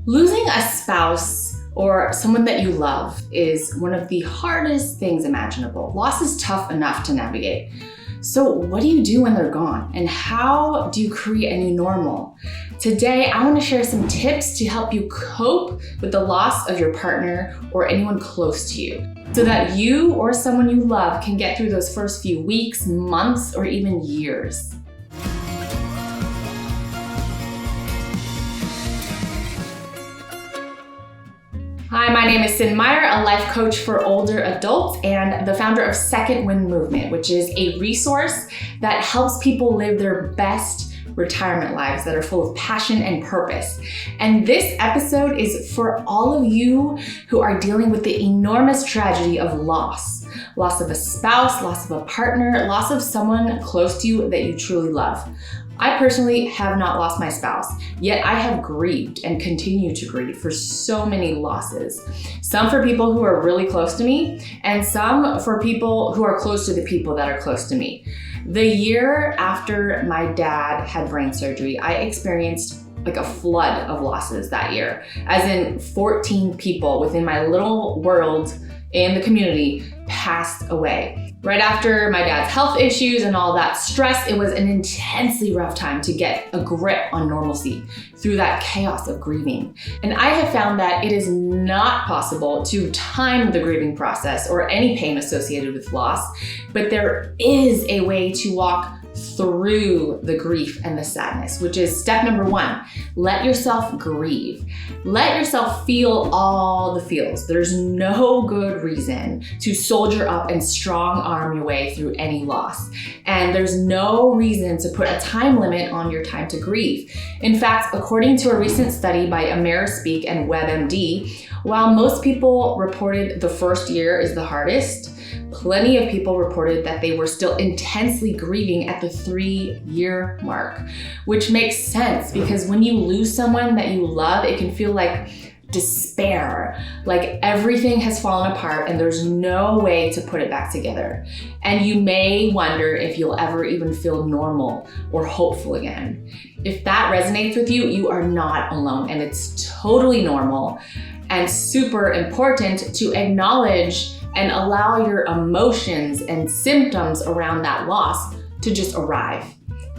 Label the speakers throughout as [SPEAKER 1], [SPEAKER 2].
[SPEAKER 1] Losing a spouse or someone that you love is one of the hardest things imaginable. Loss is tough enough to navigate. So what do you do when they're gone? And how do you create a new normal? Today, I want to share some tips to help you cope with the loss of your partner or anyone close to you, so that you or someone you love can get through those first few weeks, months, or even years. Hi, my name is Cyn Meyer, a life coach for older adults and the founder of Second Wind Movement, which is a resource that helps people live their best retirement lives that are full of passion and purpose. And this episode is for all of you who are dealing with the enormous tragedy of loss. Loss of a spouse, loss of a partner, loss of someone close to you that you truly love. I personally have not lost my spouse, yet I have grieved and continue to grieve for so many losses. Some for people who are really close to me, and some for people who are close to the people that are close to me. The year after my dad had brain surgery, I experienced like a flood of losses that year, as in 14 people within my little world in the community passed away. Right after my dad's health issues and all that stress, it was an intensely rough time to get a grip on normalcy through that chaos of grieving. And I have found that it is not possible to time the grieving process or any pain associated with loss, but there is a way to walk through the grief and the sadness, which is step number one. Let yourself grieve. Let yourself feel all the feels. There's no good reason to soldier up and strong arm your way through any loss. And there's no reason to put a time limit on your time to grieve. In fact, according to a recent study by Amerispeak and WebMD, while most people reported the first year is the hardest, plenty of people reported that they were still intensely grieving at the 3-year mark, which makes sense because when you lose someone that you love, it can feel like despair, like everything has fallen apart and there's no way to put it back together. And you may wonder if you'll ever even feel normal or hopeful again. If that resonates with you, you are not alone, and it's totally normal and super important to acknowledge and allow your emotions and symptoms around that loss to just arrive.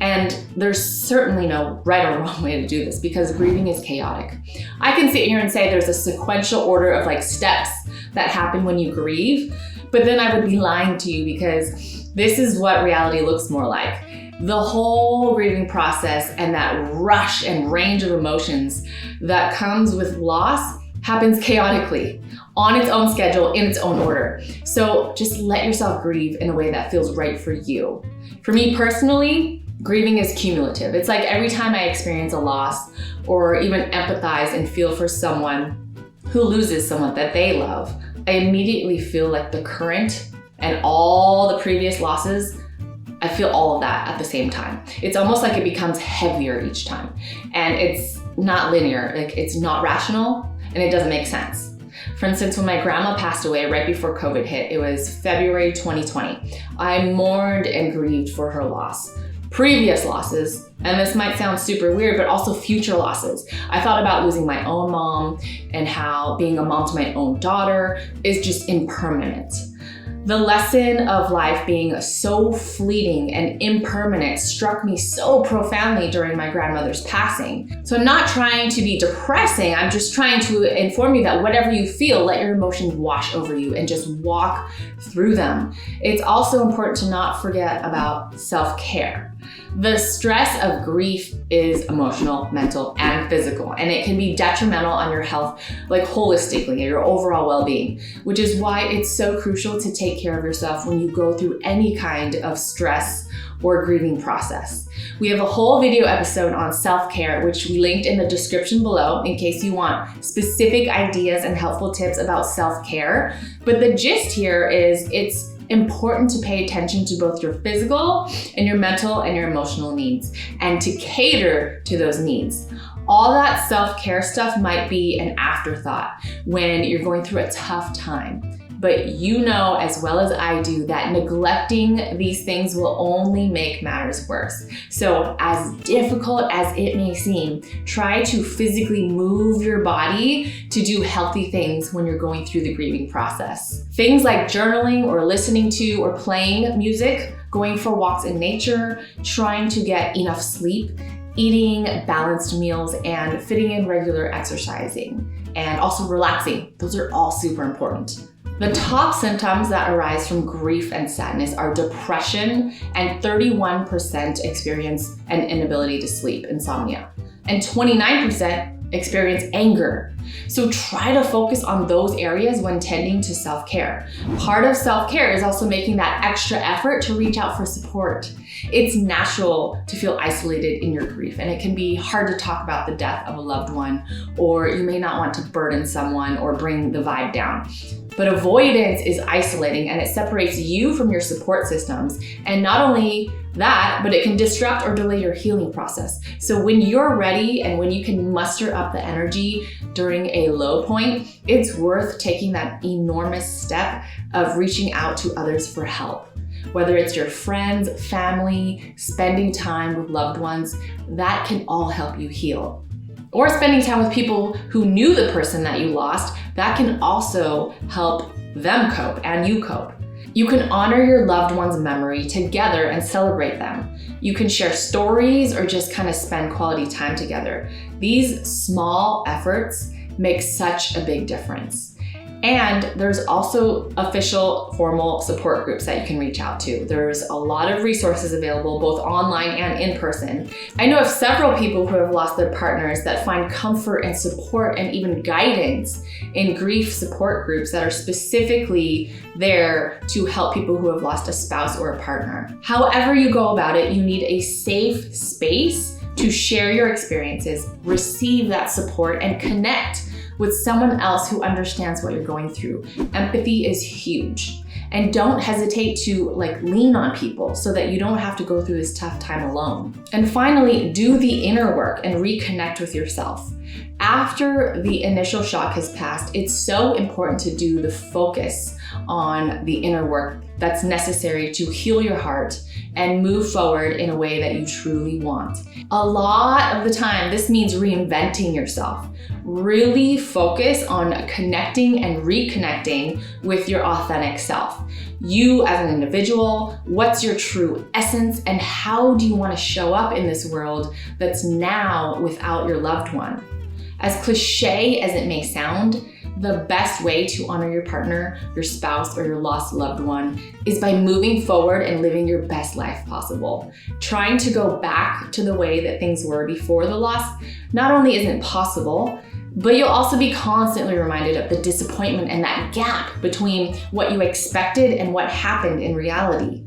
[SPEAKER 1] And there's certainly no right or wrong way to do this because grieving is chaotic. I can sit here and say there's a sequential order of like steps that happen when you grieve, but then I would be lying to you because this is what reality looks more like. The whole grieving process and that rush and range of emotions that comes with loss happens chaotically, on its own schedule, in its own order. So just let yourself grieve in a way that feels right for you. For me personally, grieving is cumulative. It's like every time I experience a loss or even empathize and feel for someone who loses someone that they love, I immediately feel like the current and all the previous losses, I feel all of that at the same time. It's almost like it becomes heavier each time. And it's not linear, like it's not rational, and it doesn't make sense. For instance, when my grandma passed away right before COVID hit, it was February 2020. I mourned and grieved for her loss. Previous losses, and this might sound super weird, but also future losses. I thought about losing my own mom and how being a mom to my own daughter is just impermanent. The lesson of life being so fleeting and impermanent struck me so profoundly during my grandmother's passing. So I'm not trying to be depressing, I'm just trying to inform you that whatever you feel, let your emotions wash over you and just walk through them. It's also important to not forget about self-care. The stress of grief is emotional, mental, and physical, and it can be detrimental on your health, like holistically, your overall well-being, which is why it's so crucial to take care of yourself when you go through any kind of stress or grieving process. We have a whole video episode on self-care, which we linked in the description below in case you want specific ideas and helpful tips about self-care. But the gist here is it's important to pay attention to both your physical and your mental and your emotional needs and to cater to those needs. All that self-care stuff might be an afterthought when you're going through a tough time. but you know as well as I do that neglecting these things will only make matters worse. So as difficult as it may seem, try to physically move your body to do healthy things when you're going through the grieving process. Things like journaling or listening to or playing music, going for walks in nature, trying to get enough sleep, eating balanced meals, and fitting in regular exercising, and also relaxing. Those are all super important. The top symptoms that arise from grief and sadness are depression, and 31% experience an inability to sleep, insomnia, and 29% experience anger. So try to focus on those areas when tending to self-care. Part of self-care is also making that extra effort to reach out for support. It's natural to feel isolated in your grief, and it can be hard to talk about the death of a loved one, or you may not want to burden someone or bring the vibe down. But avoidance is isolating, and it separates you from your support systems. And not only that, but it can disrupt or delay your healing process. So when you're ready and when you can muster up the energy during a low point, it's worth taking that enormous step of reaching out to others for help. Whether it's your friends, family, spending time with loved ones, that can all help you heal. Or spending time with people who knew the person that you lost, that can also help them cope and you cope. You can honor your loved one's memory together and celebrate them. You can share stories or just kind of spend quality time together. These small efforts make such a big difference. And there's also official formal support groups that you can reach out to. There's a lot of resources available, both online and in person. I know of several people who have lost their partners that find comfort and support and even guidance in grief support groups that are specifically there to help people who have lost a spouse or a partner. However you go about it, you need a safe space to share your experiences, receive that support, and connect with someone else who understands what you're going through. Empathy is huge. And don't hesitate to lean on people so that you don't have to go through this tough time alone. And finally, do the inner work and reconnect with yourself. After the initial shock has passed, it's so important to do the focus on the inner work that's necessary to heal your heart and move forward in a way that you truly want. A lot of the time, this means reinventing yourself. Really focus on connecting and reconnecting with your authentic self. You as an individual, what's your true essence, and how do you want to show up in this world that's now without your loved one? As cliche as it may sound, the best way to honor your partner, your spouse, or your lost loved one is by moving forward and living your best life possible. Trying to go back to the way that things were before the loss not only isn't possible, but you'll also be constantly reminded of the disappointment and that gap between what you expected and what happened in reality.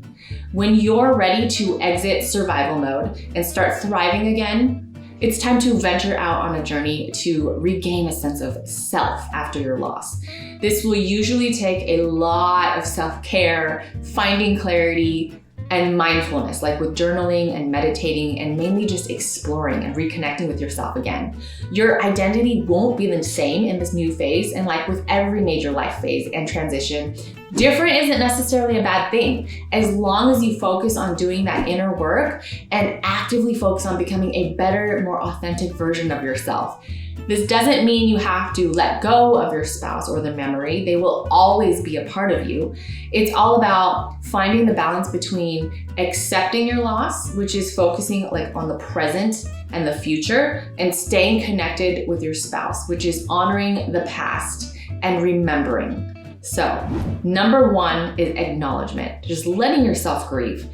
[SPEAKER 1] When you're ready to exit survival mode and start thriving again, it's time to venture out on a journey to regain a sense of self after your loss. This will usually take a lot of self-care, finding clarity, and mindfulness, like with journaling and meditating, and mainly just exploring and reconnecting with yourself again. Your identity won't be the same in this new phase, and like with every major life phase and transition, different isn't necessarily a bad thing, as long as you focus on doing that inner work and actively focus on becoming a better, more authentic version of yourself. This doesn't mean you have to let go of your spouse or the memory. They will always be a part of you. It's all about finding the balance between accepting your loss, which is focusing on the present and the future, and staying connected with your spouse, which is honoring the past and remembering. So, number one is acknowledgement, just letting yourself grieve.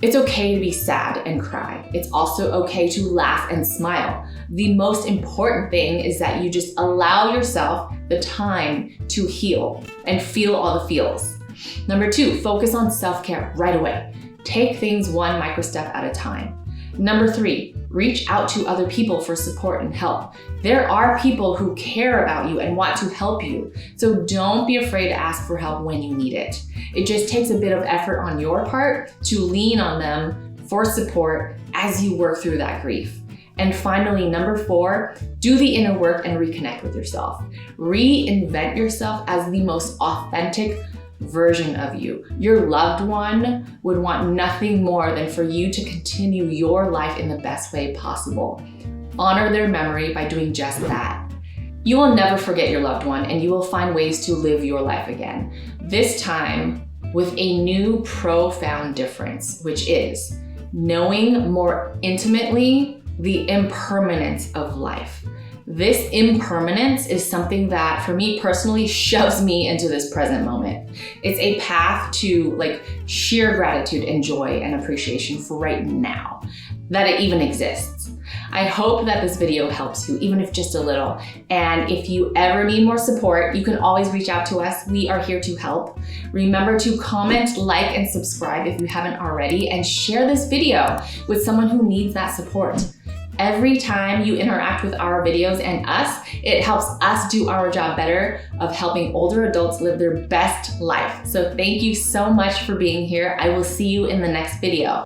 [SPEAKER 1] It's okay to be sad and cry. It's also okay to laugh and smile. The most important thing is that you just allow yourself the time to heal and feel all the feels. Number two, focus on self-care right away. Take things one micro step at a time. Number three, reach out to other people for support and help. There are people who care about you and want to help you, so don't be afraid to ask for help when you need it. It just takes a bit of effort on your part to lean on them for support as you work through that grief. And finally, number four, do the inner work and reconnect with yourself. Reinvent yourself as the most authentic version of you. Your loved one would want nothing more than for you to continue your life in the best way possible. Honor their memory by doing just that. You will never forget your loved one, and you will find ways to live your life again. This time with a new profound difference, which is knowing more intimately the impermanence of life. This impermanence is something that, for me personally, shoves me into this present moment. It's a path to sheer gratitude and joy and appreciation for right now, that it even exists. I hope that this video helps you, even if just a little. And if you ever need more support, you can always reach out to us. We are here to help. Remember to comment, like, and subscribe if you haven't already, and share this video with someone who needs that support. Every time you interact with our videos and us, it helps us do our job better of helping older adults live their best life. So thank you so much for being here. I will see you in the next video.